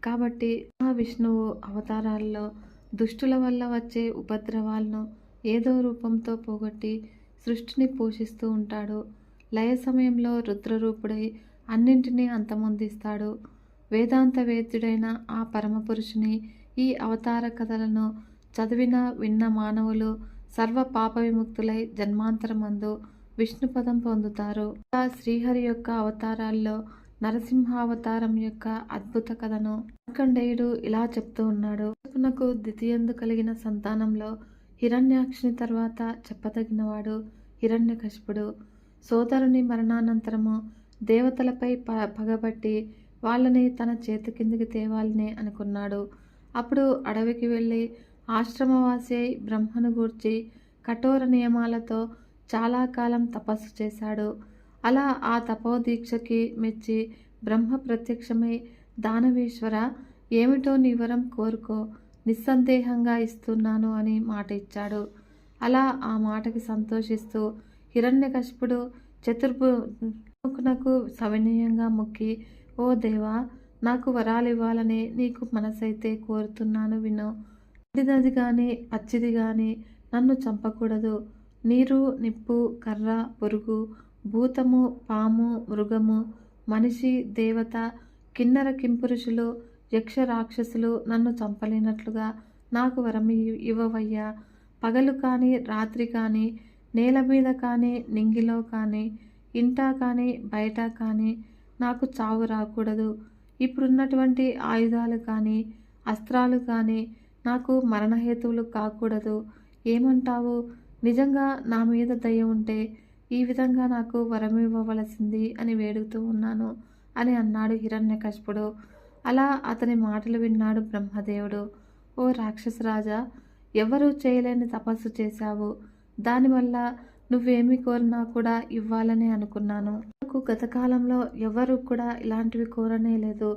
కాబట్టి మహావిష్ణువు అవతారాల్లో దుష్టుల వల్ల వచ్చే ఉపద్రవాలను ఏదో రూపంతో పోగొట్టి సృష్టిని పోషిస్తూ ఉంటాడు. లయ సమయంలో రుద్రరూపుడై అన్నింటినీ అంతమొందిస్తాడు. వేదాంత వేద్యుడైన ఆ పరమపురుషుని ఈ అవతార కథలను చదివిన విన్న మానవులు సర్వ పాప విముక్తులై జన్మాంతరమందు విష్ణుపదం పొందుతారు. శ్రీహరి యొక్క అవతారాల్లో నరసింహావతారం యొక్క అద్భుత కథను మార్కండేయుడు ఇలా చెప్తూ ఉన్నాడు. నాకు ద్వితీయందు కలిగిన సంతానంలో హిరణ్యాక్షుని తర్వాత చెప్పదగినవాడు హిరణ్యకశిపుడు. సోదరుని మరణానంతరము దేవతలపై పగబట్టి వాళ్ళని తన చేతి కిందికి తేవాలని అనుకున్నాడు. అప్పుడు అడవికి వెళ్ళి ఆశ్రమవాసి అయి బ్రహ్మను గూర్చి కఠోర నియమాలతో చాలా కాలం తపస్సు చేశాడు. అలా ఆ తపోదీక్షకి మెచ్చి బ్రహ్మ ప్రత్యక్షమై దానవేశ్వర, ఏమిటో నీ వరం కోరుకో, నిస్సందేహంగా ఇస్తున్నాను అని మాట ఇచ్చాడు. అలా ఆ మాటకి సంతోషిస్తూ హిరణ్యకశిపుడు చతుర్ముఖునకు సవినయంగా మొక్కి, ఓ దేవా, నాకు వరాలు ఇవ్వాలని నీకు మనసైతే కోరుతున్నాను విను. ఎండినది కానీ పచ్చిది కానీ నన్ను చంపకూడదు. నీరు, నిప్పు, కర్ర, పురుగు, భూతము, పాము, మృగము, మనిషి, దేవత, కిన్నర కింపురుషులు, యక్ష రాక్షసులు నన్ను చంపలేనట్లుగా నాకు వరం ఇవ్వవయ్యా. పగలు కానీ రాత్రి కానీ నేల మీద కానీ నింగిలో కానీ ఇంటా కానీ బయట కానీ నాకు చావు రాకూడదు. ఇప్పుడున్నటువంటి ఆయుధాలు కానీ అస్త్రాలు కానీ నాకు మరణహేతువులు కాకూడదు. ఏమంటావు? నిజంగా నా మీద దయ ఉంటే ఈ విధంగా నాకు వరమివ్వవలసింది అని వేడుతూ ఉన్నాను అని అన్నాడు హిరణ్యకశిపుడు. అలా అతని మాటలు విన్నాడు బ్రహ్మదేవుడు. ఓ రాక్షసరాజా, ఎవరూ చేయలేని తపస్సు చేశావు. దానివల్ల నువ్వేమి కోరినా కూడా ఇవ్వాలని అనుకున్నాను. నాకు గతకాలంలో ఎవరు కూడా ఇలాంటివి కోరనే లేదు.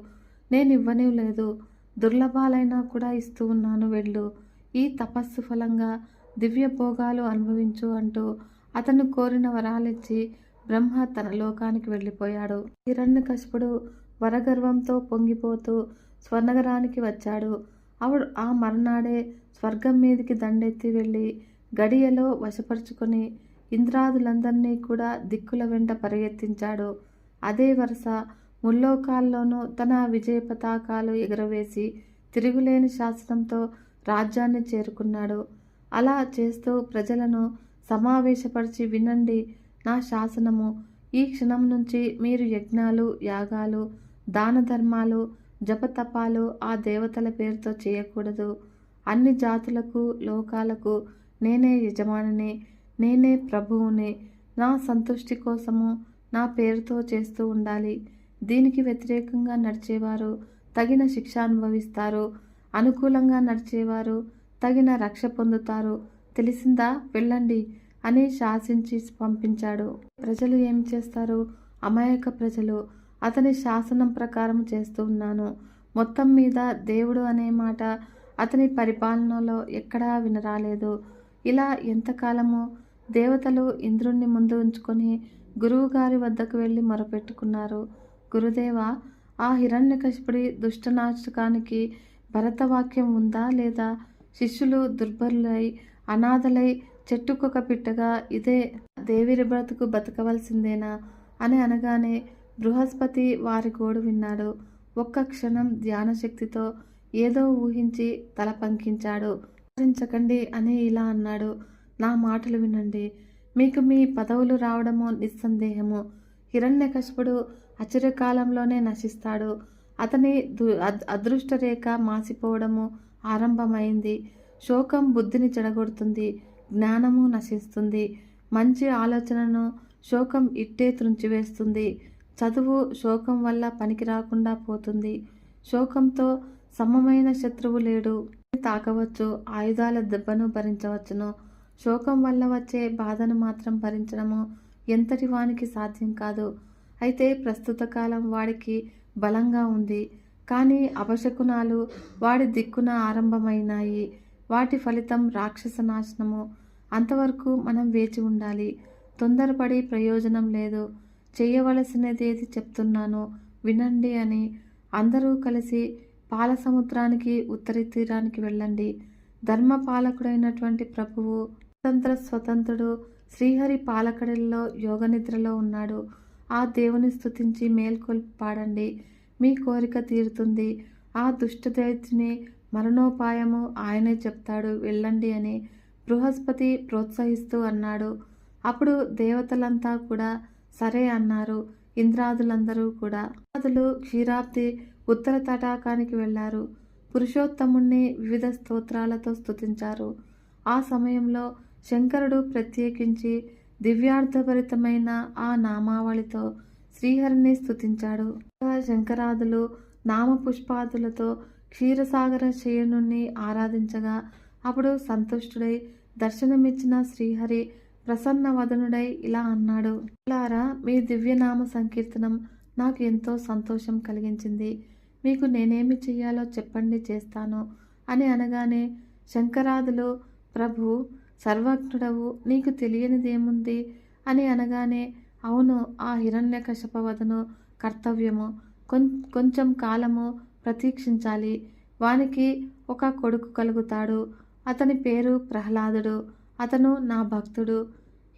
నేను ఇవ్వనే లేదు. దుర్లభాలైనా కూడా ఇస్తూ ఉన్నాను, వెళ్ళు. ఈ తపస్సు ఫలంగా దివ్య భోగాలు అనుభవించు అంటూ అతను కోరిన వరాలిచ్చి బ్రహ్మ తన లోకానికి వెళ్ళిపోయాడు. హిరణ్యకశిపుడు వరగర్వంతో పొంగిపోతూ స్వర్ణగరానికి వచ్చాడు. ఆ మర్నాడే స్వర్గం మీదికి దండెత్తి వెళ్ళి గడియలో వశపరుచుకొని ఇంద్రాదులందరినీ కూడా దిక్కుల వెంట పరిగెత్తించాడు. అదే వరుస ముల్లోకాల్లోనూ తన విజయ పతాకాలు ఎగురవేసి తిరుగులేని శాసనంతో రాజ్యాన్ని చేరుకున్నాడు. అలా చేస్తూ ప్రజలను సమావేశపరిచి, వినండి నా శాసనము. ఈ క్షణం నుంచి మీరు యజ్ఞాలు, యాగాలు, దాన ధర్మాలు, జపతపాలు ఆ దేవతల పేరుతో చేయకూడదు. అన్ని జాతులకు, లోకాలకు నేనే యజమానిని, నేనే ప్రభువుని. నా సంతుష్టి కోసము నా పేరుతో చేస్తూ ఉండాలి. దీనికి వ్యతిరేకంగా నడిచేవారు తగిన శిక్ష అనుభవిస్తారు. అనుకూలంగా నడిచేవారు తగిన రక్ష పొందుతారు. తెలిసిందా? వెళ్ళండి అని శాసించి పంపించాడు. ప్రజలు ఏం చేస్తారు? అమాయక ప్రజలు. అతని శాసనం ప్రకారం చేస్తూ ఉన్నాను. మొత్తం మీద దేవుడు అనే మాట అతని పరిపాలనలో ఎక్కడా వినరాలేదు. ఇలా ఎంతకాలము దేవతలు ఇంద్రుణ్ణి ముందు ఉంచుకొని గురువుగారి వద్దకు వెళ్ళి మొరపెట్టుకున్నారు. గురుదేవా, ఆ హిరణ్యకశిపుడి దుష్టనాశకానికి భరతవాక్యం ఉందా లేదా? శిష్యులు దుర్బలులై అనాథలై చెట్టుకొక పిట్టగా ఇదే దేవిరి బ్రతుకు బతకవలసిందేనా అని అనగానే బృహస్పతి వారి గోడు విన్నాడు. ఒక్క క్షణం ధ్యానశక్తితో ఏదో ఊహించి తల పంకించాడు. ఆచరించకండి అని ఇలా అన్నాడు. నా మాటలు వినండి. మీకు మీ పదవులు రావడము నిస్సందేహము. హిరణ్యకశిపుడు అచిరకాలంలోనే నశిస్తాడు. అతని అదృష్టరేఖ మాసిపోవడము ఆరంభమైంది. శోకం బుద్ధిని చెడగొడుతుంది, జ్ఞానము నశిస్తుంది. మంచి ఆలోచనను శోకం ఇట్టే త్రుంచివేస్తుంది. చదువు శోకం వల్ల పనికి రాకుండా పోతుంది. శోకంతో సమమైన శత్రువు లేడు. తాకవచ్చు, ఆయుధాల దెబ్బను భరించవచ్చును. శోకం వల్ల వచ్చే బాధను మాత్రం భరించడము ఎంతటి వానికి సాధ్యం కాదు. అయితే ప్రస్తుత కాలం వాడికి బలంగా ఉంది. కానీ అపశకునాలు వాడి దిక్కున ఆరంభమైనాయి. వాటి ఫలితం రాక్షస నాశనము. అంతవరకు మనం వేచి ఉండాలి. తొందరపడి ప్రయోజనం లేదు. చేయవలసినదేది చెప్తున్నాను వినండి అని అందరూ కలిసి పాల సముద్రానికి ఉత్తర తీరానికి వెళ్ళండి. ధర్మపాలకుడైనటువంటి ప్రభువు స్వతంత్రుడు శ్రీహరి పాలకడల్లో యోగనిద్రలో ఉన్నాడు. ఆ దేవుని స్తుతించి మేల్కొల్పి పాడండి. మీ కోరిక తీరుతుంది. ఆ దుష్టదైత్యుని మరణోపాయము ఆయనే చెప్తాడు, వెళ్ళండి అని బృహస్పతి ప్రోత్సహిస్తూ అన్నాడు. అప్పుడు దేవతలంతా కూడా సరే అన్నారు. ఇంద్రాదులందరూ కూడా. ఇంద్రాదులు క్షీరాబ్ది ఉత్తర తటాకానికి వెళ్ళారు. పురుషోత్తముణ్ణి వివిధ స్తోత్రాలతో స్తుతించారు. ఆ సమయంలో శంకరుడు ప్రత్యేకించి దివ్యార్థభరితమైన ఆ నామావళితో శ్రీహరిని స్తుతించాడు. శంకరాదులు నామపుష్పాదులతో క్షీరసాగర శయనుణ్ణి ఆరాధించగా అప్పుడు సంతుష్టుడై దర్శనమిచ్చిన శ్రీహరి ప్రసన్న వదనుడై ఇలా అన్నాడు. లారా, మీ దివ్యనామ సంకీర్తనం నాకు ఎంతో సంతోషం కలిగించింది. మీకు నేనేమి చెయ్యాలో చెప్పండి, చేస్తాను అని అనగానే శంకరాదులు, ప్రభు సర్వజ్ఞుడవు, నీకు తెలియనిదేముంది అని అనగానే, అవును, ఆ హిరణ్యకశపవధను కర్తవ్యము. కొంచెం కాలము ప్రతీక్షించాలి. వానికి ఒక కొడుకు కలుగుతాడు. అతని పేరు ప్రహ్లాదుడు. అతను నా భక్తుడు.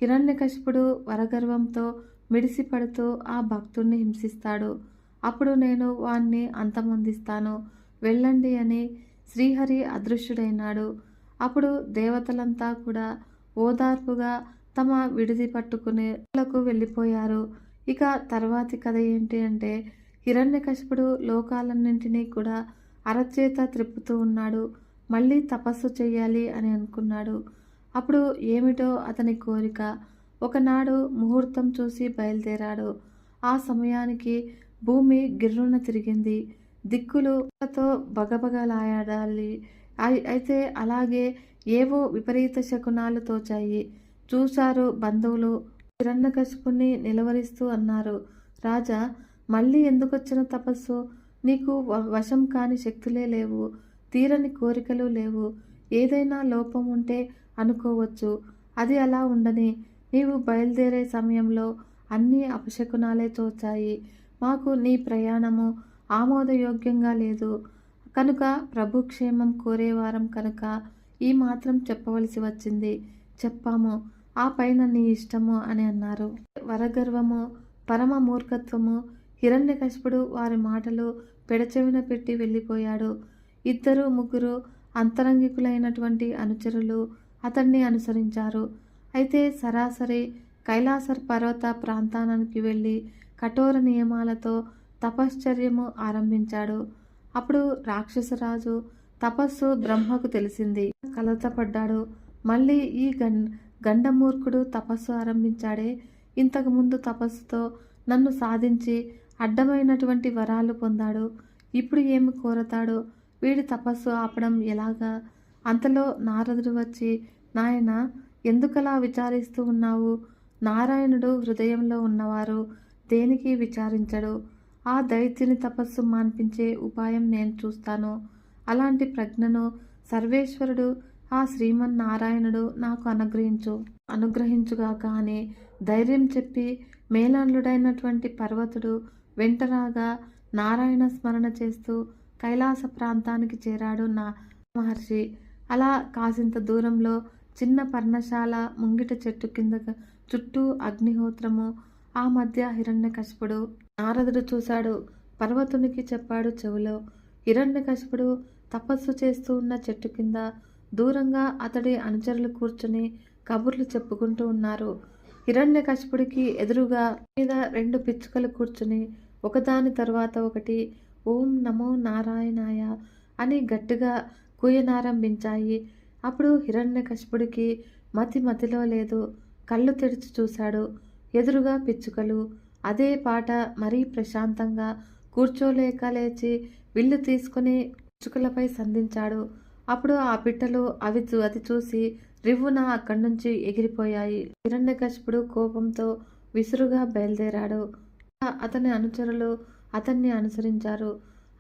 హిరణ్యకశిపుడు వరగర్వంతో మిడిసిపడుతూ ఆ భక్తుణ్ణి హింసిస్తాడు. అప్పుడు నేను వాణ్ణి అంతమొందిస్తాను, వెళ్ళండి అని శ్రీహరి అదృశ్యుడైనాడు. అప్పుడు దేవతలంతా కూడా ఓదార్పుగా తమ విడిది పట్టుకునేలకు వెళ్ళిపోయారు. ఇక తర్వాతి కథ ఏంటి అంటే, హిరణ్యకశిపుడు లోకాలన్నింటినీ కూడా అరచేత త్రిప్పుతూ ఉన్నాడు. మళ్ళీ తపస్సు చెయ్యాలి అని అనుకున్నాడు. అప్పుడు ఏమిటో అతని కోరిక. ఒకనాడు ముహూర్తం చూసి బయలుదేరాడు. ఆ సమయానికి భూమి గిర్రున తిరిగింది. దిక్కులతో బగబగలాడాలి. అయితే అలాగే ఏవో విపరీత శకునాలు తోచాయి. చూశారు బంధువులు. హిరణ్యకశిపుణ్ణి నిలవరిస్తూ అన్నారు, రాజా, మళ్ళీ ఎందుకొచ్చిన తపస్సు? నీకు వశం కాని శక్తులే లేవు, తీరని కోరికలు లేవు. ఏదైనా లోపం ఉంటే అనుకోవచ్చు. అది అలా ఉండని. నీవు బయలుదేరే సమయంలో అన్నీ అపశకునాలే తోచాయి. మాకు నీ ప్రయాణము ఆమోదయోగ్యంగా లేదు కనుక, ప్రభుక్షేమం కోరేవారం కనుక ఈ మాత్రం చెప్పవలసి వచ్చింది. చెప్పాము. ఆ పైన నీ ఇష్టము అని అన్నారు. వరగర్వము, పరమ మూర్ఖత్వము. హిరణ్యకశిపుడు వారి మాటలు పెడచెవిన పెట్టి వెళ్ళిపోయాడు. 2-3 అంతరంగికులైనటువంటి అనుచరులు అతన్ని అనుసరించారు. అయితే సరాసరి కైలాస పర్వత ప్రాంతానికి వెళ్ళి కఠోర నియమాలతో తపశ్చర్యము ఆరంభించాడు. అప్పుడు రాక్షసరాజు తపస్సు బ్రహ్మకు తెలిసింది. కలతపడ్డాడు. మళ్ళీ ఈ గండమూర్ఖుడు తపస్సు ఆరంభించాడే, ఇంతకుముందు తపస్సుతో నన్ను సాధించి అడ్డమైనటువంటి వరాలు పొందాడు. ఇప్పుడు ఏమి కోరతాడో? వీడి తపస్సు ఆపడం ఎలాగా? అంతలో నారదుడు వచ్చి, నాయనా, ఎందుకలా విచారిస్తూ ఉన్నావు? నారాయణుడు హృదయంలో ఉన్నవారు దేనికి విచారించడు. ఆ దైత్యుని తపస్సు మాన్పించే ఉపాయం నేను చూస్తాను. అలాంటి ప్రజ్ఞను సర్వేశ్వరుడు ఆ శ్రీమన్నారాయణుడు నాకు అనుగ్రహించుగాక అని ధైర్యం చెప్పి మేళనుడైనటువంటి పర్వతుడు వెంటరాగా నారాయణ స్మరణ చేస్తూ కైలాస ప్రాంతానికి చేరాడు నా మహర్షి. అలా కాసింత దూరంలో చిన్న పర్ణశాల, ముంగిట చెట్టు కింద చుట్టూ అగ్నిహోత్రము, ఆ మధ్య హిరణ్యకశిపుడు. నారదుడు చూశాడు. పర్వతునికి చెప్పాడు చెవిలో. హిరణ్యకశిపుడు తపస్సు చేస్తూ ఉన్న చెట్టు కింద దూరంగా అతడి అనుచరులు కూర్చుని కబుర్లు చెప్పుకుంటూ ఉన్నారు. హిరణ్యకశిపుడికి ఎదురుగా మీద 2 పిచ్చుకలు కూర్చుని ఒకదాని తరువాత ఒకటి ఓం నమో నారాయణాయ అని గట్టిగా కూయనారంభించాయి. అప్పుడు హిరణ్యకశిపుడికి మతిలో లేదు. కళ్ళు తెరిచి చూశాడు. ఎదురుగా పిచ్చుకలు. అదే పాట మరీ ప్రశాంతంగా కూర్చోలేక లేచి విల్లు తీసుకుని పిచ్చుకలపై సంధించాడు. అప్పుడు ఆ పిట్టలు అది చూసి రివ్వున అక్కడి నుంచి ఎగిరిపోయాయి. హిరణ్యకశిపుడు కోపంతో విసురుగా బయలుదేరాడు. అతని అనుచరులు అతన్ని అనుసరించారు.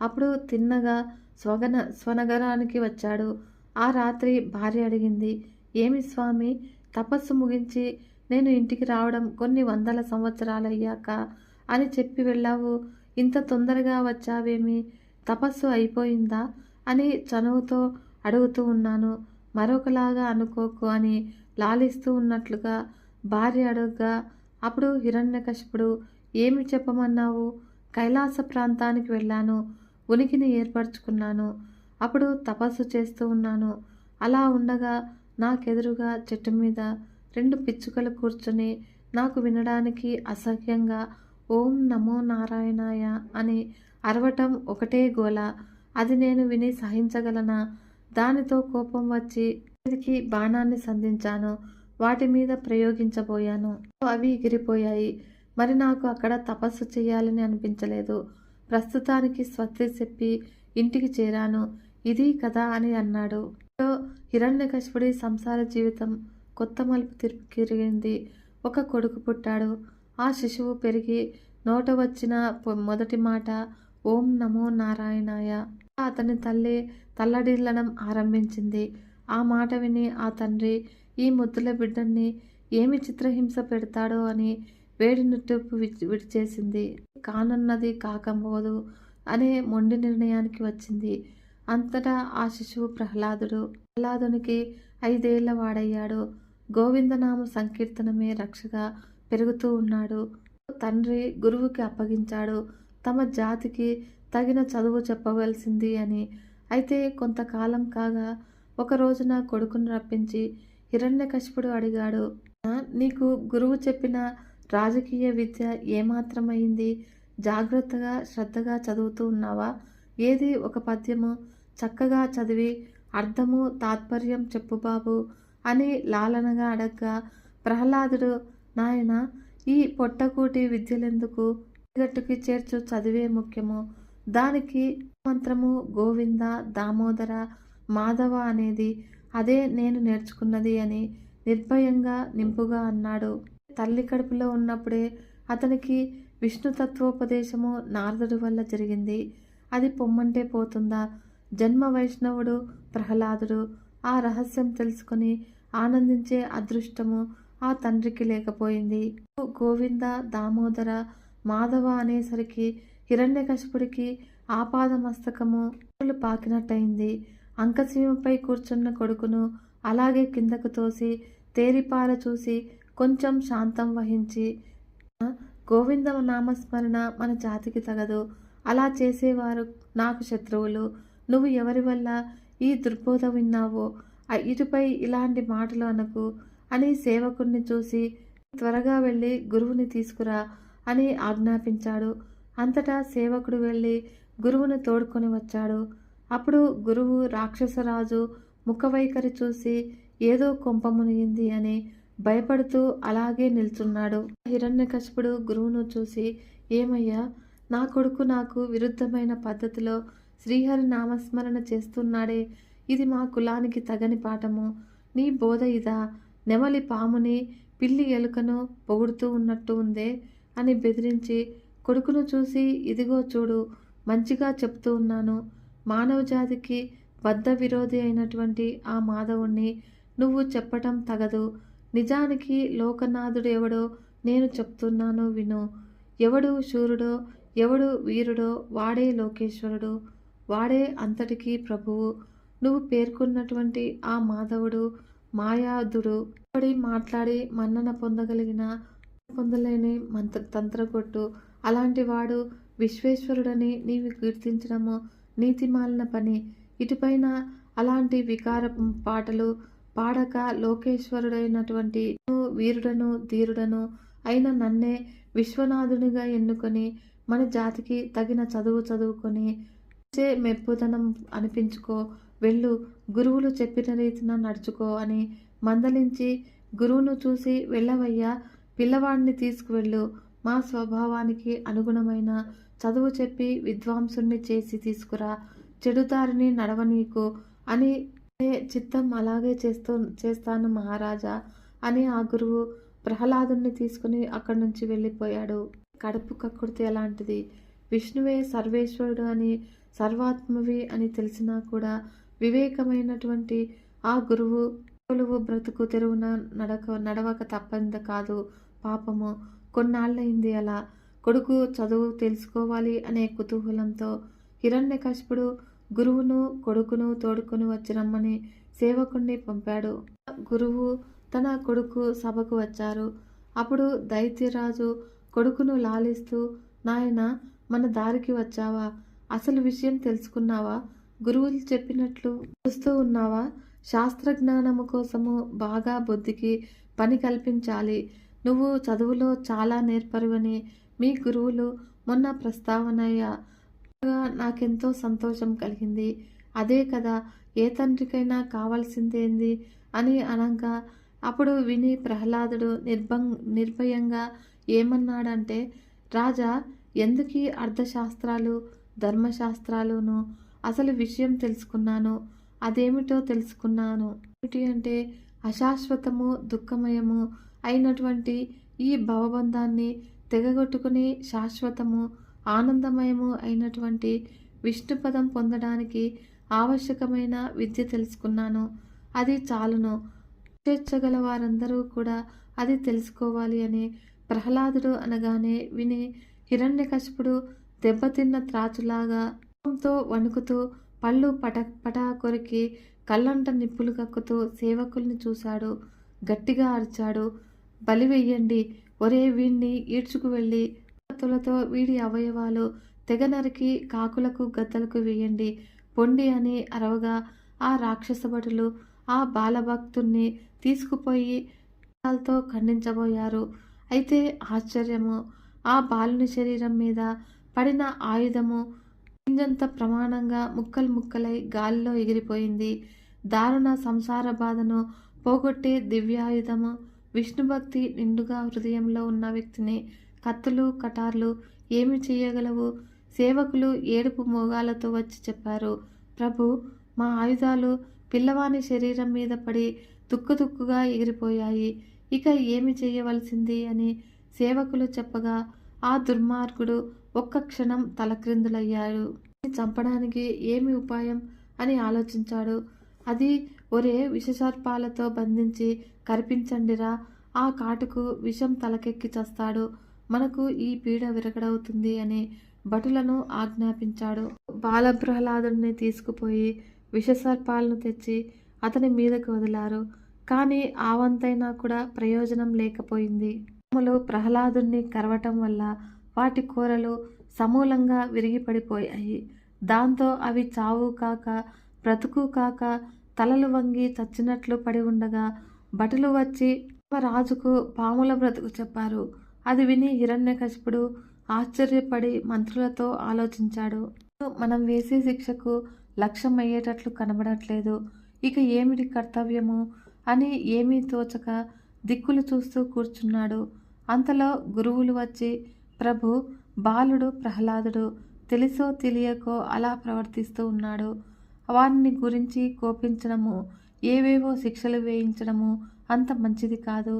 అప్పుడు తిన్నగా స్వనగరానికి వచ్చాడు. ఆ రాత్రి భార్య అడిగింది, ఏమి స్వామి, తపస్సు ముగించి నేను ఇంటికి రావడం కొన్ని 100 సంవత్సరాలయ్యాక అని చెప్పి వెళ్ళావు. ఇంత తొందరగా వచ్చావేమి? తపస్సు అయిపోయిందా అని చనువుతో అడుగుతూ ఉన్నాను. మరొకలాగా అనుకోకు అని లాలిస్తూ ఉన్నట్లుగా భార్య అడుగ్గా, అప్పుడు హిరణ్యకశిపుడు, ఏమి చెప్పమన్నావు? కైలాస ప్రాంతానికి వెళ్ళాను. ఉనికిని ఏర్పరచుకున్నాను. అప్పుడు తపస్సు చేస్తూ ఉన్నాను. అలా ఉండగా నాకెదురుగా చెట్టు మీద 2 పిచ్చుకలు కూర్చొని నాకు వినడానికి అసహ్యంగా ఓం నమో నారాయణాయ అని అరవటం ఒకటే గోల. అది నేను విని సహించగలనా? దానితో కోపం వచ్చి మీదికి బాణాన్ని సంధించాను. వాటి మీద ప్రయోగించబోయాను. అవి ఎగిరిపోయాయి. మరి నాకు అక్కడ తపస్సు చేయాలని అనిపించలేదు. ప్రస్తుతానికి స్వస్తి చెప్పి ఇంటికి చేరాను. ఇది కదా అని అన్నాడు. హిరణ్యకశిపుడి సంసార జీవితం కొత్త మలుపు తిరిగింది. ఒక కొడుకు పుట్టాడు. ఆ శిశువు పెరిగి నోట వచ్చిన మొదటి మాట ఓం నమో నారాయణాయ. అతని తల్లి తల్లడిల్లడం ఆరంభించింది. ఆ మాట విని ఆ తండ్రి ఈ ముద్దుల బిడ్డని ఏమి చిత్రహింస పెడతాడో అని వేడి నిట్టూర్పు విడిచేసింది. కానున్నది కాకపోదు అనే మొండి నిర్ణయానికి వచ్చింది. అంతటా ఆ శిశువు ప్రహ్లాదునికి 5 ఏళ్ల వాడయ్యాడు. గోవిందనామ సంకీర్తనమే రక్షగా పెరుగుతూ ఉన్నాడు. తండ్రి గురువుకి అప్పగించాడు తమ జాతికి తగిన చదువు చెప్పవలసింది అని. అయితే కొంతకాలం కాగా ఒక రోజున కొడుకును రప్పించి హిరణ్యకశిపుడు అడిగాడు, నీకు గురువు చెప్పిన రాజకీయ విద్య ఏమాత్రమైంది? జాగ్రత్తగా శ్రద్ధగా చదువుతూ ఉన్నావా? ఏది ఒక పద్యము చక్కగా చదివి అర్థము తాత్పర్యం చెప్పు బాబు అని లాలనగా అడగ్గా ప్రహ్లాదుడు, నాయన ఈ పొట్టకూటి విద్యలెందుకు? గట్టుకి చేర్చు చదివే ముఖ్యము. దానికి మంత్రము గోవింద దామోదర మాధవ అనేది, అదే నేను నేర్చుకున్నది అని నిర్భయంగా నింపుగా అన్నాడు. తల్లి కడుపులో ఉన్నప్పుడే అతనికి విష్ణుతత్వోపదేశము నారదుడి వల్ల జరిగింది. అది పొమ్మంటే పోతుందా? జన్మ వైష్ణవుడు ప్రహ్లాదుడు. ఆ రహస్యం తెలుసుకుని ఆనందించే అదృష్టము ఆ తండ్రికి లేకపోయింది. గోవింద దామోదర మాధవ అనేసరికి హిరణ్యకశిపుడికి ఆపాదమస్తకము పాకినట్టయింది. అంకసీమపై కూర్చున్న కొడుకును అలాగే కిందకు తోసి తేరిపార చూసి కొంచెం శాంతం వహించి, గోవింద నామస్మరణ మన జాతికి తగదు. అలా చేసేవారు నాకు శత్రువులు. నువ్వు ఎవరి వల్ల ఈ దుర్బోధ విన్నావో ఇటుపై ఇలాంటి మాటలు అనకు అని సేవకుణ్ణి చూసి త్వరగా వెళ్ళి గురువుని తీసుకురా అని ఆజ్ఞాపించాడు. అంతటా సేవకుడు వెళ్ళి గురువును తోడుకొని వచ్చాడు. అప్పుడు గురువు రాక్షసరాజు ముఖవైఖరి చూసి ఏదో కొంప మునిగింది అని భయపడుతూ అలాగే నిల్చున్నాడు. హిరణ్యకశిపుడు గురువును చూసి, ఏమయ్యా, నా కొడుకు నాకు విరుద్ధమైన పద్ధతిలో శ్రీహరి నామస్మరణ చేస్తున్నాడే, ఇది మా కులానికి తగని పాఠము. నీ బోధ ఇదా? నెమలి పాముని పిల్లి ఎలుకను పొగుడుతూ ఉన్నట్టు ఉందే అని బెదిరించి కొడుకును చూసి, ఇదిగో చూడు, మంచిగా చెప్తూ ఉన్నాను. మానవజాతికి బద్ధ విరోధి అయినటువంటి ఆ మాధవుణ్ణి నువ్వు చెప్పటం తగదు. నిజానికి లోకనాథుడు ఎవడో నేను చెప్తున్నాను విను. ఎవడు శూరుడో ఎవడు వీరుడో వాడే లోకేశ్వరుడు, వాడే అంతటికీ ప్రభువు. నువ్వు పేర్కొన్నటువంటి ఆ మాధవుడు మాయాదుడు. మాట్లాడి మన్నన పొందలేని తంత్రగొట్టు. అలాంటి వాడు విశ్వేశ్వరుడని నీవు కీర్తించడము నీతిమాలిన పని. ఇటుపైన అలాంటి వికార పాటలు పాడక లోకేశ్వరుడైనటువంటి వీరుడను ధీరుడను అయిన నన్నే విశ్వనాథునిగా ఎన్నుకొని మన జాతికి తగిన చదువుకొని మెప్పుదనం అనిపించుకో. వెళ్ళు, గురువులు చెప్పిన రీతిన నడుచుకో అని మందలించి, గురువును చూసి, వెళ్ళవయ్యా, పిల్లవాడిని తీసుకువెళ్ళు. మా స్వభావానికి అనుగుణమైన చదువు చెప్పి విద్వాంసుని చేసి తీసుకురా. చెడుదారిని నడవనీకు అని చిత్తం అలాగే చేస్తాను మహారాజా అని ఆ గురువు ప్రహ్లాదుని తీసుకుని అక్కడి నుంచి వెళ్ళిపోయాడు. కడుపు కక్కుడితే అలాంటిది. విష్ణువే సర్వేశ్వరుడు అని సర్వాత్మవి అని తెలిసినా కూడా వివేకమైనటువంటి ఆ గురువు బ్రతుకు తెరువున నడవక తప్పంది కాదు. పాపము. కొన్నాళ్ళయింది అలా. కొడుకు చదువు తెలుసుకోవాలి అనే కుతూహలంతో హిరణ్యకశిపుడు గురువును కొడుకును తోడుకొని వచ్చి రమ్మని సేవకుణ్ణి పంపాడు. గురువు తన కొడుకు సభకు వచ్చారు. అప్పుడు దైత్యరాజు కొడుకును లాలిస్తూ, నాయనా, మన దారికి వచ్చావా? అసలు విషయం తెలుసుకున్నావా? గురువులు చెప్పినట్లు చూస్తూ ఉన్నావా? శాస్త్రజ్ఞానము కోసము బాగా బుద్ధికి పని కల్పించాలి. నువ్వు చదువులో చాలా నేర్పరువని మీ గురువులు మొన్న ప్రస్తావనయ్యా. నాకెంతో సంతోషం కలిగింది. అదే కదా ఏ తండ్రికైనా కావాల్సిందేంది అని అనగా, అప్పుడు విని ప్రహ్లాదుడు నిర్భయంగా ఏమన్నాడంటే, రాజా, ఎందుకీ అర్థశాస్త్రాలు ధర్మశాస్త్రాలును? అసలు విషయం తెలుసుకున్నాను. అదేమిటో తెలుసుకున్నాను. ఏమిటి అంటే, అశాశ్వతము దుఃఖమయము అయినటువంటి ఈ భవబంధాన్ని తెగగొట్టుకుని శాశ్వతము ఆనందమయము అయినటువంటి విష్ణుపదం పొందడానికి ఆవశ్యకమైన విద్య తెలుసుకున్నాను. అది చాలును. స్వేచ్ఛగల వారందరూ కూడా అది తెలుసుకోవాలి అని ప్రహ్లాదుడు అనగానే విని హిరణ్యకశిపుడు దెబ్బతిన్న త్రాచులాగా కోపంతో వణుకుతూ పళ్ళు పటపటా కొరికి కళ్ళంట నిప్పులు కక్కుతూ సేవకుల్ని చూశాడు. గట్టిగా అరిచాడు, బలి వెయ్యండి, ఒరే వీణ్ణి ఈడ్చుకు వెళ్ళి కత్తులతో వీడి అవయవాలు తెగ నరికి కాకులకు గద్దలకు వేయండి పొండి అని అరవగా, ఆ రాక్షస భటులు ఆ బాలభక్తుణ్ణి తీసుకుపోయి తో ఖండించబోయారు. అయితే ఆశ్చర్యము, ఆ బాలుని శరీరం మీద పడిన ఆయుధము గింజంత ప్రమాణంగా ముక్కలు ముక్కలై గాలిలో ఎగిరిపోయింది. దారుణ సంసార బాధను పోగొట్టే దివ్యాయుధము విష్ణుభక్తి నిండుగా హృదయంలో ఉన్న వ్యక్తిని కత్తులు కటార్లు ఏమి చేయగలవు? సేవకులు ఏడుపు మోగాలతో వచ్చి చెప్పారు, ప్రభు, మా ఆయుధాలు పిల్లవాని శరీరం మీద పడి తుక్కుతుక్కుగా ఎగిరిపోయాయి. ఇక ఏమి చేయవలసింది అని సేవకులు చెప్పగా, ఆ దుర్మార్గుడు ఒక్క క్షణం తలక్రిందులయ్యాడు. చంపడానికి ఏమి ఉపాయం అని ఆలోచించాడు. అది, ఒరే విషసర్పాలతో బంధించి కరిపించండిరా, ఆ కాటుకు విషం తలకెక్కి చస్తాడు, మనకు ఈ పీడ విరగడవుతుంది అని భటులను ఆజ్ఞాపించాడు. బాలప్రహ్లాదుడిని తీసుకుపోయి విషసర్పాలను తెచ్చి అతని మీదకు వదిలారు. కానీ ఆ వంతైనా కూడా ప్రయోజనం లేకపోయింది. పాములు ప్రహ్లాదుణ్ణి కరవటం వల్ల వాటి కూరలు సమూలంగా విరిగిపడిపోయాయి. దాంతో అవి చావు కాక బ్రతుకు కాక తలలు వంగి చచ్చినట్లు పడి ఉండగా భటులు వచ్చి రాజుకు పాముల బ్రతుకు చెప్పారు. అది విని హిరణ్యకశిపుడు ఆశ్చర్యపడి మంత్రులతో ఆలోచించాడు. మనం వేసే శిక్షకు లక్ష్యం అయ్యేటట్లు కనబడట్లేదు. ఇక ఏమిటి కర్తవ్యము అని ఏమీ తోచక దిక్కులు చూస్తూ కూర్చున్నాడు. అంతలో గురువులు వచ్చి, ప్రభు, బాలుడు ప్రహ్లాదుడు తెలిసో తెలియకో అలా ప్రవర్తిస్తూ ఉన్నాడు. వారిని గురించి కోపించడము, ఏవేవో శిక్షలు వేయించడము అంత మంచిది కాదు.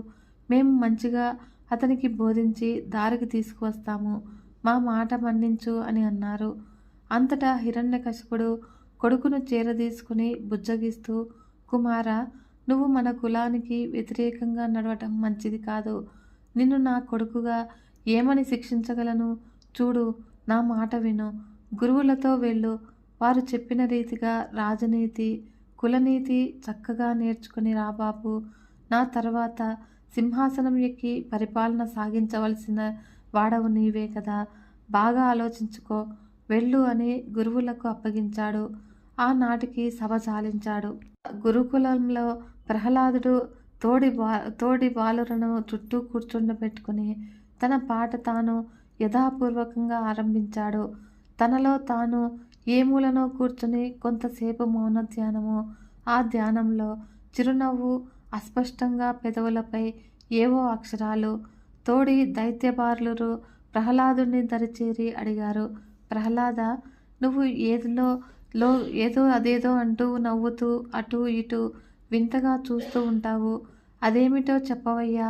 మేము మంచిగా అతనికి బోధించి దారికి తీసుకువస్తాము. మా మాట మన్నించు అని అన్నారు. అంతటా హిరణ్యకశిపుడు కొడుకును చేరదీసుకుని బుజ్జగిస్తూ, కుమారా, నువ్వు మన కులానికి వ్యతిరేకంగా నడవటం మంచిది కాదు. నిన్ను నా కొడుకుగా ఏమని శిక్షించగలను? చూడు, నా మాట విను. గురువులతో వెళ్ళు. వారు చెప్పిన రీతిగా రాజనీతి కులనీతి చక్కగా నేర్చుకుని రా బాబు. నా తర్వాత సింహాసనం ఎక్కి పరిపాలన సాగించవలసిన వాడవు నీవే కదా. బాగా ఆలోచించుకో, వెళ్ళు అని గురువులకు అప్పగించాడు. ఆనాటికి సభ చాలించాడు. గురుకులంలో ప్రహ్లాదుడు తోడి బాలురను చుట్టూ కూర్చుండబెట్టుకుని తన పాట తాను యథాపూర్వకంగా ఆరంభించాడు. తనలో తాను ఏ మూలనో కూర్చుని కొంతసేపు మౌన ధ్యానము. ఆ ధ్యానంలో చిరునవ్వు, అస్పష్టంగా పెదవులపై ఏవో అక్షరాలు. తోడి దైత్యబారులు ప్రహ్లాదుని దరిచేరి అడిగారు, ప్రహ్లాద, నువ్వు ఏదో అదేదో అంటూ నవ్వుతూ అటూ ఇటూ వింతగా చూస్తూ ఉంటావు. అదేమిటో చెప్పవయ్యా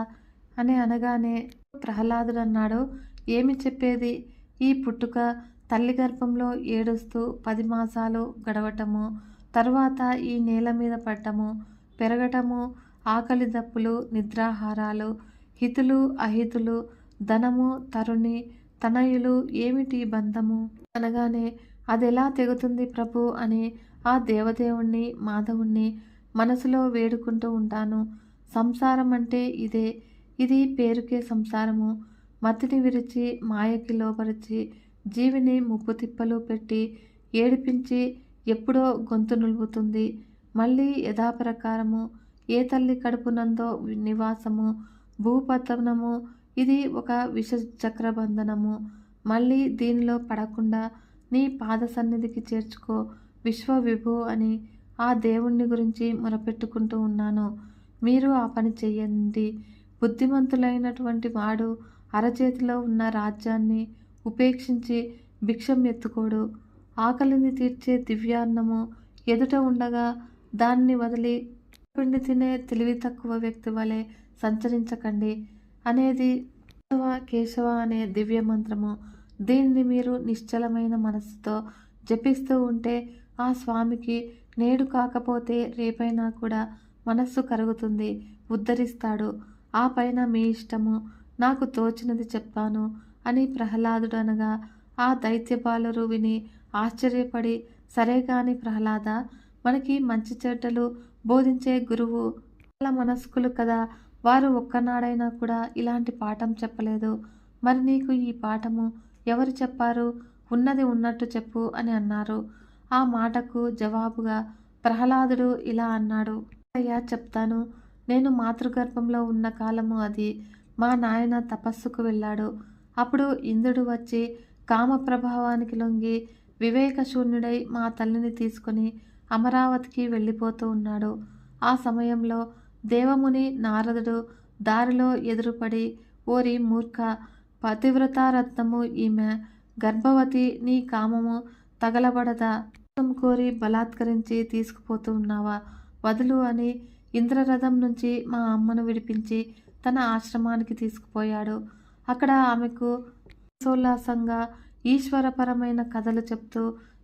అని అనగానే ప్రహ్లాదుడు అన్నాడు, ఏమి చెప్పేది? ఈ పుట్టుక, తల్లి గర్భంలో ఏడుస్తూ 10 మాసాలు గడవటము, తరువాత ఈ నేల మీద పడ్డము, పెరగటము, ఆకలి దప్పులు, నిద్రాహారాలు, హితులు అహితులు, ధనము, తరుణి, తనయులు, ఏమిటి బంధము అనగానే అదెలా తెగుతుంది ప్రభు అని ఆ దేవదేవుణ్ణి మాధవుణ్ణి మనసులో వేడుకుంటూ ఉంటాను. సంసారం అంటే ఇదే. ఇది పేరుకే సంసారము. మతిని విరిచి మాయకి లోబరిచి జీవిని ముప్పు తిప్పలు పెట్టి ఏడిపించి ఎప్పుడో గొంతు నులుపుతుంది. మళ్ళీ యథాప్రకారము ఏ తల్లి కడుపునందో నివాసము భూపతనము. ఇది ఒక విషచక్ర బంధనము. మళ్ళీ దీనిలో పడకుండా నీ పాద సన్నిధికి చేర్చుకో విశ్వవిభు అని ఆ దేవుణ్ణి గురించి మొరపెట్టుకుంటూ ఉన్నాను. మీరు ఆ పని చెయ్యండి. బుద్ధిమంతులైనటువంటి వాడు అరచేతిలో ఉన్న రాజ్యాన్ని ఉపేక్షించి భిక్షం ఎత్తుకోడు. ఆకలిని తీర్చే దివ్యాన్నము ఎదుట ఉండగా దాన్ని వదిలి పిండి తినే తెలివి తక్కువ వ్యక్తి వలె సంచరించకండి అనేది కేశవ అనే దివ్య మంత్రము. దీన్ని మీరు నిశ్చలమైన మనస్సుతో జపిస్తూ ఉంటే ఆ స్వామికి నేడు కాకపోతే రేపైనా కూడా మనస్సు కరుగుతుంది, ఉద్ధరిస్తాడు. ఆ పైన మీ ఇష్టము, నాకు తోచినది చెప్పాను అని ప్రహ్లాదుడు అనగా ఆ దైత్యబాలురు విని ఆశ్చర్యపడి, సరే గాని ప్రహ్లాద, మనకి మంచి చెడ్డలు బోధించే గురువు వాళ్ళ మనస్కులు కదా, వారు ఒక్కనాడైనా కూడా ఇలాంటి పాఠం చెప్పలేదు. మరి నీకు ఈ పాఠము ఎవరు చెప్పారు? ఉన్నది ఉన్నట్టు చెప్పు అని అన్నారు. ఆ మాటకు జవాబుగా ప్రహ్లాదుడు ఇలా అన్నాడు. అయ్యా చెప్తాను. నేను మాతృగర్భంలో ఉన్న కాలము అది. మా నాయన తపస్సుకు వెళ్ళాడు. అప్పుడు ఇంద్రుడు వచ్చి కామ ప్రభావానికి లొంగి వివేకశూన్యుడై మా తల్లిని తీసుకొని అమరావతికి వెళ్ళిపోతూ ఉన్నాడు. ఆ సమయంలో దేవముని నారదుడు దారిలో ఎదురుపడి, ఓరి మూర్ఖ, పతివ్రతారత్నము ఈమె, గర్భవతి, నీ కామము తగలబడదా? కోరి బలాత్కరించి తీసుకుపోతూ ఉన్నావా? వదులు అని ఇంద్రరథం నుంచి మా అమ్మను విడిపించి తన ఆశ్రమానికి తీసుకుపోయాడు. అక్కడ ఆమెకు సోల్లాసంగా ఈశ్వరపరమైన కథలు చెప్తూ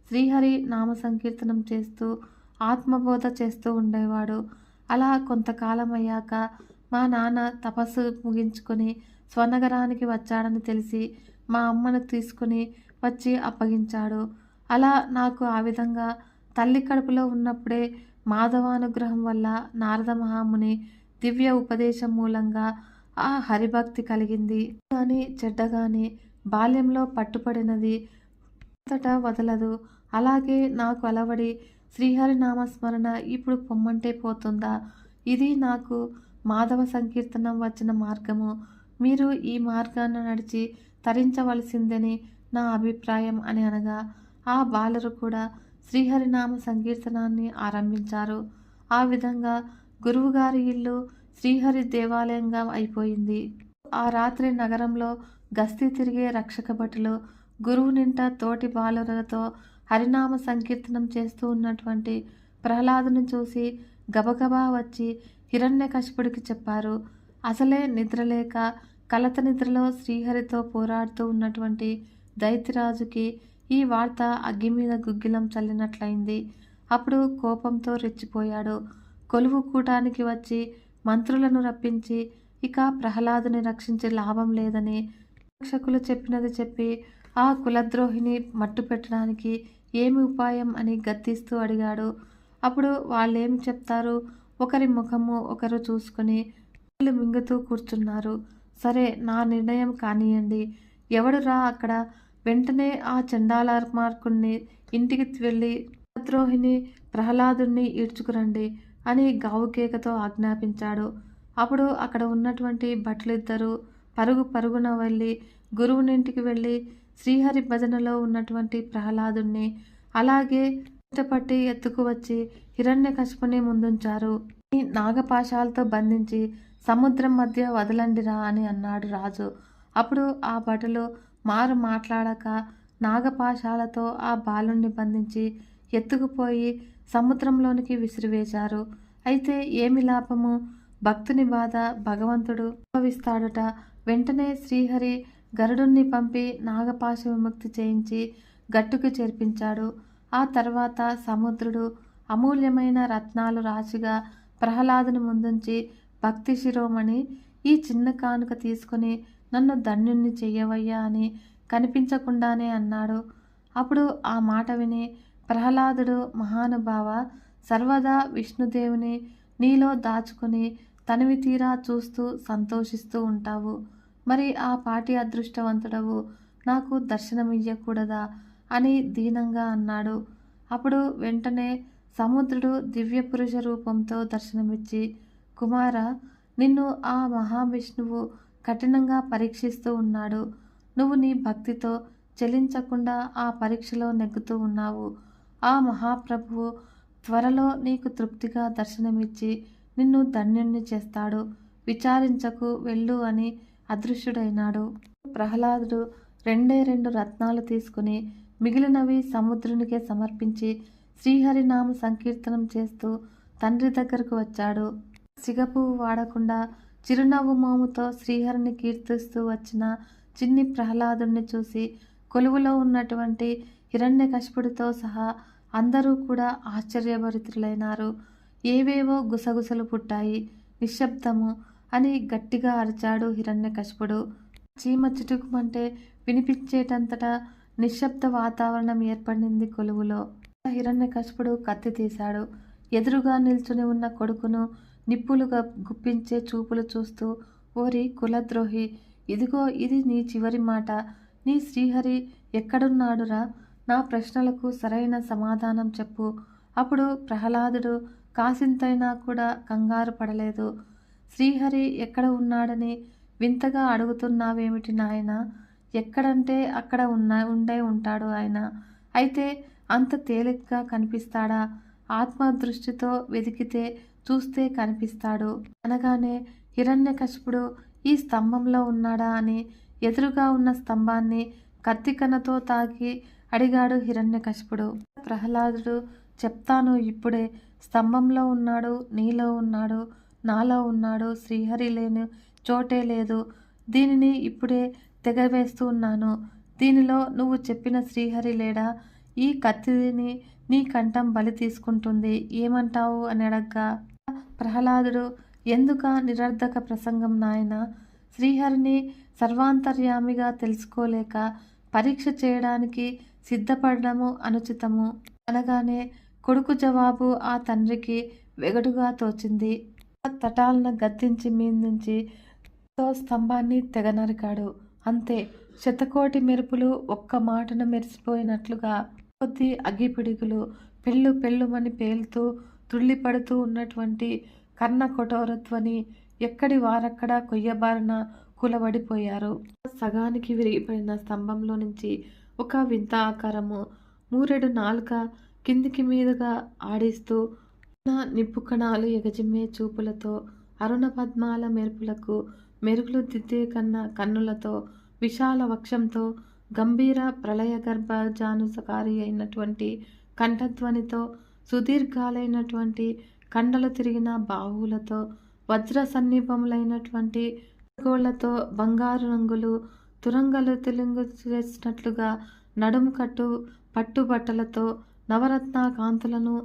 శ్రీహరి నామ సంకీర్తనం చేస్తూ ఆత్మబోధ చేస్తూ ఉండేవాడు. అలా కొంతకాలం అయ్యాక మా నాన్న తపస్సు ముగించుకొని స్వనగరానికి వచ్చాడని తెలిసి మా అమ్మను తీసుకుని వచ్చి అప్పగించాడు. అలా నాకు ఆ విధంగా తల్లి కడుపులో ఉన్నప్పుడే మాధవానుగ్రహం వల్ల నారద మహాముని దివ్య ఉపదేశం మూలంగా ఆ హరిభక్తి కలిగింది. కానీ చెడ్డగాని బాల్యంలో పట్టుపడినది అంతటా వదలదు. అలాగే నాకు అలవడి శ్రీహరి నామస్మరణ ఇప్పుడు పొమ్మంటే పోతుందా? ఇది నాకు మాధవ సంకీర్తనం వచ్చిన మార్గము. మీరు ఈ మార్గాన్ని నడిచి తరించవలసిందని నా అభిప్రాయం అని అనగా ఆ బాలరు కూడా శ్రీహరినామ సంకీర్తనాన్ని ఆరంభించారు. ఆ విధంగా గురువుగారి ఇల్లు శ్రీహరి దేవాలయంగా అయిపోయింది. ఆ రాత్రి నగరంలో గస్తీ తిరిగే రక్షక భటులు గురువు నింట తోటి బాలురలతో హరినామ సంకీర్తనం చేస్తూ ఉన్నటువంటి ప్రహ్లాదుని చూసి గబగబా వచ్చి హిరణ్యకశిపుడికి చెప్పారు. అసలే నిద్రలేక కలత నిద్రలో శ్రీహరితో పోరాడుతూ ఉన్నటువంటి దైత్యరాజుకి ఈ వార్త అగ్గి మీద గుగ్గిలం చల్లినట్లయింది. అప్పుడు కోపంతో రెచ్చిపోయాడు. కొలువు కూటానికి వచ్చి మంత్రులను రప్పించి ఇక ప్రహ్లాదుని రక్షించే లాభం లేదని రక్షకులు చెప్పినది చెప్పి ఆ కులద్రోహిని మట్టు పెట్టడానికి ఏమి ఉపాయం అని గద్దిస్తూ అడిగాడు. అప్పుడు వాళ్ళేమి చెప్తారు? ఒకరి ముఖము ఒకరు చూసుకొని మింగుతూ కూర్చున్నారు. సరే, నా నిర్ణయం కానియండి. ఎవడు రా అక్కడ? వెంటనే ఆ చండాలమార్కుణ్ణి ఇంటికి వెళ్ళి కులద్రోహిని ప్రహ్లాదుణ్ణి ఈడ్చుకురండి అని గావుకేకతో ఆజ్ఞాపించాడు. అప్పుడు అక్కడ ఉన్నటువంటి భటులిద్దరూ పరుగు పరుగున వెళ్ళి గురువునింటికి వెళ్ళి శ్రీహరి భజనలో ఉన్నటువంటి ప్రహ్లాదుణ్ణి అలాగే పట్టి ఎత్తుకు వచ్చి హిరణ్యకశిపుని ముందుంచారు. ఈ నాగపాశాలతో బంధించి సముద్రం మధ్య వదలండిరా అని అన్నాడు రాజు. అప్పుడు ఆ భటులు మారు మాట్లాడక నాగపాశాలతో ఆ బాలుణ్ణి బంధించి ఎత్తుకుపోయి సముద్రంలోనికి విసిరివేశారు. అయితే ఏమి లాభము? భక్తుని బాధ భగవంతుడు అనుభవిస్తాడుట. వెంటనే శ్రీహరి గరుడుణ్ణి పంపి నాగపాశ విముక్తి చేయించి గట్టుకు చేర్పించాడు. ఆ తర్వాత సముద్రుడు అమూల్యమైన రత్నాలు రాశిగా ప్రహ్లాదుని ముందుంచి, భక్తి శిరోమణి, ఈ చిన్న కానుక తీసుకొని నన్ను ధన్యుణ్ణి చెయ్యవయ్యా అని కనిపించకుండానే అన్నాడు. అప్పుడు ఆ మాట విని ప్రహ్లాదుడు, మహానుభావ, సర్వదా విష్ణుదేవుని నీలో దాచుకుని తనివి తీరా చూస్తూ సంతోషిస్తూ ఉంటావు. మరి ఆ పాటి అదృష్టవంతుడవు నాకు దర్శనమియ్యకూడదా అని దీనంగా అన్నాడు. అప్పుడు వెంటనే సముద్రుడు దివ్య పురుష రూపంతో దర్శనమిచ్చి, కుమార, నిన్ను ఆ మహావిష్ణువు కఠినంగా పరీక్షిస్తూ ఉన్నాడు. నువ్వు నీ భక్తితో చెలించకుండా ఆ పరీక్షలో నెగ్గుతూ ఉన్నావు. ఆ మహాప్రభువు త్వరలో నీకు తృప్తిగా దర్శనమిచ్చి నిన్ను ధన్యుణ్ణి చేస్తాడు. విచారించకు, వెళ్ళు అని అదృశ్యుడైనాడు. ప్రహ్లాదుడు 2 రత్నాలు తీసుకుని మిగిలినవి సముద్రునికే సమర్పించి శ్రీహరినామ సంకీర్తనం చేస్తూ తండ్రి దగ్గరకు వచ్చాడు. సిగపువ్వు వాడకుండా చిరునవ్వు మోముతో శ్రీహరిని కీర్తిస్తూ వచ్చిన చిన్ని ప్రహ్లాదుని చూసి కొలువులో ఉన్నటువంటి హిరణ్యకశిపుడితో సహా అందరూ కూడా ఆశ్చర్యభరితులైనారు. ఏవేవో గుసగుసలు పుట్టాయి. నిశ్శబ్దము అని గట్టిగా అరిచాడు హిరణ్యకశిపుడు. చీమ చిటుకుమంటే వినిపించేటంతటా నిశ్శబ్ద వాతావరణం ఏర్పడింది కొలువులో. హిరణ్యకశిపుడు కత్తి తీశాడు. ఎదురుగా నిల్చుని ఉన్న కొడుకును నిప్పులుగా గుప్పించే చూపులు చూస్తూ, ఓరి కులద్రోహి, ఇదిగో ఇది నీ చివరి మాట. నీ శ్రీహరి ఎక్కడున్నాడురా? నా ప్రశ్నలకు సరైన సమాధానం చెప్పు. అప్పుడు ప్రహ్లాదుడు కాసింతైనా కూడా కంగారు పడలేదు. శ్రీహరి ఎక్కడ ఉన్నాడని వింతగా అడుగుతున్నావేమిటి నాయనా? ఎక్కడంటే అక్కడ ఉండే ఉంటాడు ఆయన. అయితే అంత తేలిగ్గా కనిపిస్తాడా? ఆత్మదృష్టితో వెదికితే చూస్తే కనిపిస్తాడు అనగానే హిరణ్యకశిపుడు ఈ స్తంభంలో ఉన్నాడా అని ఎదురుగా ఉన్న స్తంభాన్ని కత్తికనతో తాకి అడిగాడు హిరణ్యకశిపుడు. ప్రహ్లాదుడు, చెప్తాను ఇప్పుడే. స్తంభంలో ఉన్నాడు, నీలో ఉన్నాడు, నాలో ఉన్నాడు. శ్రీహరి లేని చోటే లేదు. దీనిని ఇప్పుడే తెగవేస్తూ ఉన్నాను. దీనిలో నువ్వు చెప్పిన శ్రీహరి లేడా? ఈ కత్తిని నీ కంఠం బలి తీసుకుంటుంది. ఏమంటావు అని అడగ్గా ప్రహ్లాదుడు, ఎందుక నిరర్ధక ప్రసంగం నాయనా? శ్రీహరిని సర్వాంతర్యామిగా తెలుసుకోలేక పరీక్ష చేయడానికి సిద్ధపడము అనుచితము అనగానే కొడుకు జవాబు ఆ తండ్రికి వెగటుగా తోచింది. తటాలన గద్దించి మీందించి స్తంభాన్ని తెగనరికాడు. అంతే, శతకోటి మెరుపులు ఒక్క మాటను మెరిసిపోయినట్లుగా కొద్ది అగ్గిపిడుగులు పెళ్ళు పెళ్ళుమని పేలుతూ తుళ్ళిపడుతూ ఉన్నటువంటి కర్ణ కఠోరత్వని ఎక్కడి వారక్కడ కొయ్యబారిన కూలబడిపోయారు. సగానికి విరిగిపోయిన స్తంభంలో నుంచి ఒక వింత ఆకారము మూరెడు నాలుక కిందికి మీదుగా ఆడిస్తూ నిప్పు కణాలు ఎగజిమ్మే చూపులతో అరుణ పద్మాల మెరుపులకు మెరుగులు దిద్దే కన్నులతో విశాల వక్షంతో గంభీర ప్రళయ గర్భజానుసకారి అయినటువంటి కంఠధ్వనితో సుదీర్ఘాలైనటువంటి కండలు తిరిగిన బాహువులతో వజ్ర సన్నిభములైనటువంటి గోళ్లతో బంగారు రంగులు తురంగలు తెలుగు చేసినట్లుగా నడుము కట్టు పట్టుబట్టలతో నవరత్న కాంతులను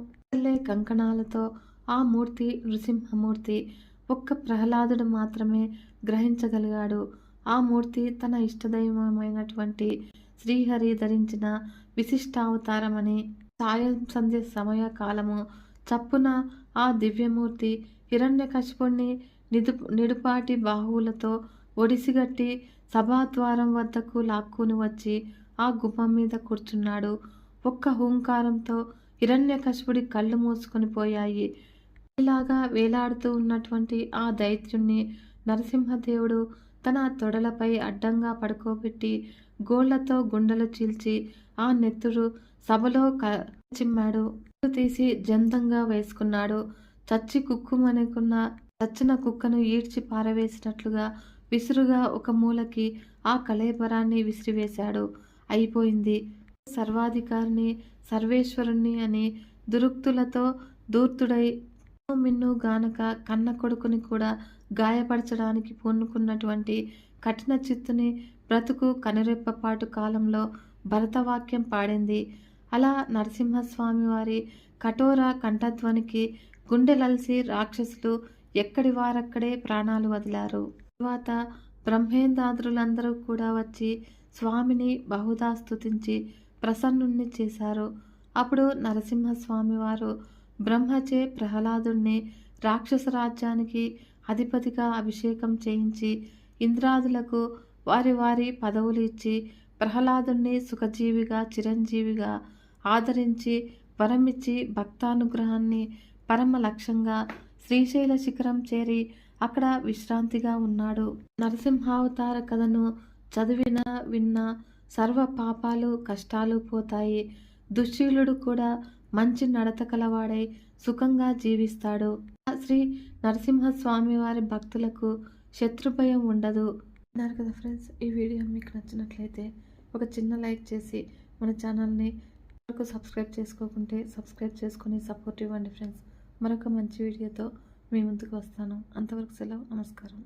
కంకణాలతో ఆ మూర్తి నృసింహమూర్తి. ఒక్క ప్రహ్లాదుడు మాత్రమే గ్రహించగలిగాడు. ఆ మూర్తి తన ఇష్టదైవమైనటువంటి శ్రీహరి ధరించిన విశిష్టావతారమని. సాయం సంధ్య సమయ కాలము చప్పున ఆ దివ్యమూర్తి హిరణ్యకశిపుణ్ణి నిడుపాటి బాహువులతో ఒడిసిగట్టి సభాద్వారం వద్దకు లాక్కుని వచ్చి ఆ గుమ్మం మీద కూర్చున్నాడు. ఒక్క హూంకారంతో హిరణ్యకశిపుడి కళ్ళు మూసుకొని పోయాయి. ఇలాగా వేలాడుతూ ఉన్నటువంటి ఆ దైత్యుణ్ణి నరసింహదేవుడు తన తొడలపై అడ్డంగా పడుకోబెట్టి గోళ్లతో గుండెలు చీల్చి ఆ నెత్తురు సభలో చిమ్మాడు. తీసి జంతంగా వేసుకున్నాడు. చచ్చి కుక్కుమనుకున్న చచ్చిన కుక్కను ఈడ్చి పారవేసినట్లుగా విసురుగా ఒక మూలకి ఆ కళేబరాన్ని విసిరివేశాడు. అయిపోయింది. సర్వాధికారిని, సర్వేశ్వరుణ్ణి అని దురుక్తులతో దూర్తుడై మిన్ను గానక కన్న కొడుకుని కూడా గాయపరచడానికి పూనుకున్నటువంటి కఠిన చిత్తుని బ్రతుకు కనురెప్పపాటు కాలంలో భరతవాక్యం పాడింది. అలా నరసింహస్వామి వారి కఠోర కంఠధ్వనికి గుండెలల్సి రాక్షసులు ఎక్కడి వారక్కడే ప్రాణాలు వదిలారు. తరువాత బ్రహ్మేంద్రాదులందరూ కూడా వచ్చి స్వామిని బహుదా స్తుతించి ప్రసన్నుణ్ణి చేశారు. అప్పుడు నరసింహస్వామి వారు బ్రహ్మచే ప్రహ్లాదుణ్ణి రాక్షస రాజ్యానికి అధిపతిగా అభిషేకం చేయించి ఇంద్రాదులకు వారి వారి పదవులు ఇచ్చి ప్రహ్లాదుణ్ణి సుఖజీవిగా చిరంజీవిగా ఆదరించి వరమిచ్చి భక్తానుగ్రహాన్ని పరమ లక్ష్యంగా శ్రీశైల శిఖరం చేరి అక్కడ విశ్రాంతిగా ఉన్నాడు. నరసింహావతార కథను చదివినా విన్నా సర్వ పాపాలు కష్టాలు పోతాయి. దుశ్శీలుడు కూడా మంచి నడత కలవాడై సుఖంగా జీవిస్తాడు. శ్రీ నరసింహస్వామి వారి భక్తులకు శత్రుభయం ఉండదు. విన్నారు కదా ఫ్రెండ్స్, ఈ వీడియో మీకు నచ్చినట్లయితే ఒక చిన్న లైక్ చేసి మన ఛానల్ని సబ్స్క్రైబ్ చేసుకోకుంటే సబ్స్క్రైబ్ చేసుకుని సపోర్ట్ ఇవ్వండి ఫ్రెండ్స్. మరొక మంచి వీడియోతో మీ ముందుకు వస్తాను. అంతవరకు సెలవు. నమస్కారం.